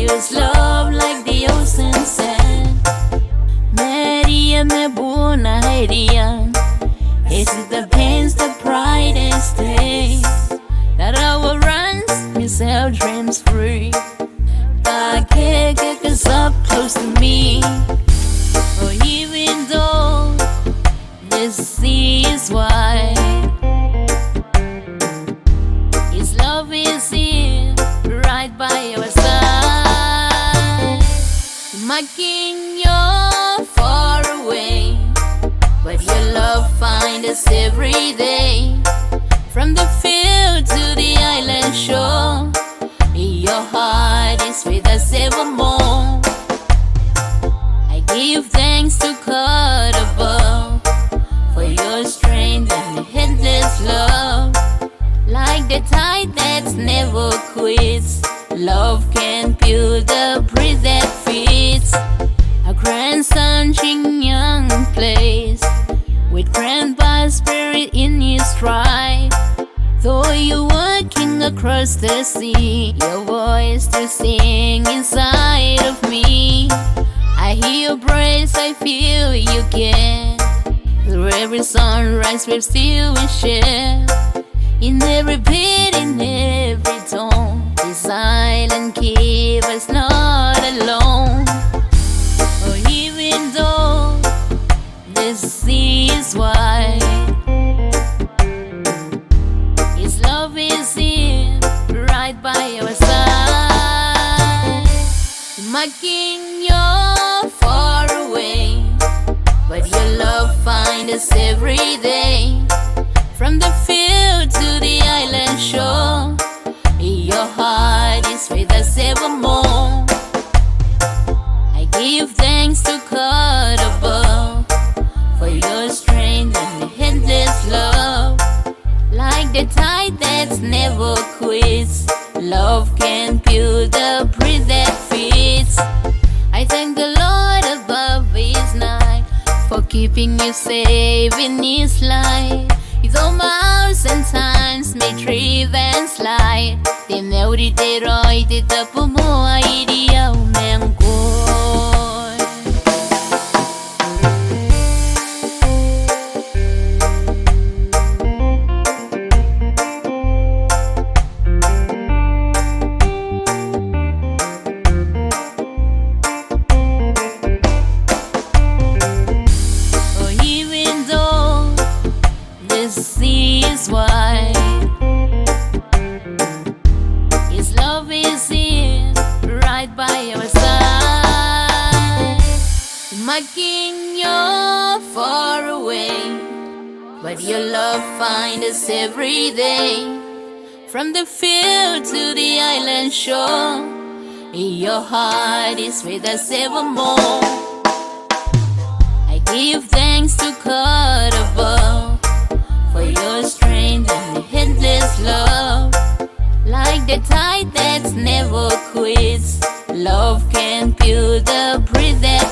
feels love like the ocean sand. Maria me buna idea. Is it the pains, the pride and stay? Raraua runs, Mishel dreams free. Takeeke is up close to me. Oh, even though the sea is wide, His love is here, right by your side. Mwakin, you're far away, but your love finds us every day. From the field to the island shore, your heart is with us evermore. I give thanks to God above for your strength and endless love. Like the tide that never quits, love can build a bridge that fits. A grandson Jusingxung plays with grandpa's spirit in his stride. Though you're walking across the sea, your voice to sing inside of me. I hear your praise, I feel you again. Through every sunrise we're still we share. In every beat, in every tone, this island keep us not alone. Oh, even though the sea is wide, His love is here, right by your side. Mwakin, you're far away, but your love finds us every day. From the field to the island shore, your heart is with us evermore. I give thanks to God above for your strength and endless love. Like the tide that never quits, love can build a bridge that fits. I thank the Lord above His night for keeping you safe in His light. Though mountains and times may trip and slide, the Mauri te roi te tapu mo ai dia umengkoi. The sea is wide, His love is here, right by your side. Mwakin, you're far away, but your love finds us every day. From the field to the island shore, your heart is with us evermore. I give thanks to God above for your strength and endless love. Like the tide that never quits, love can build a bridge that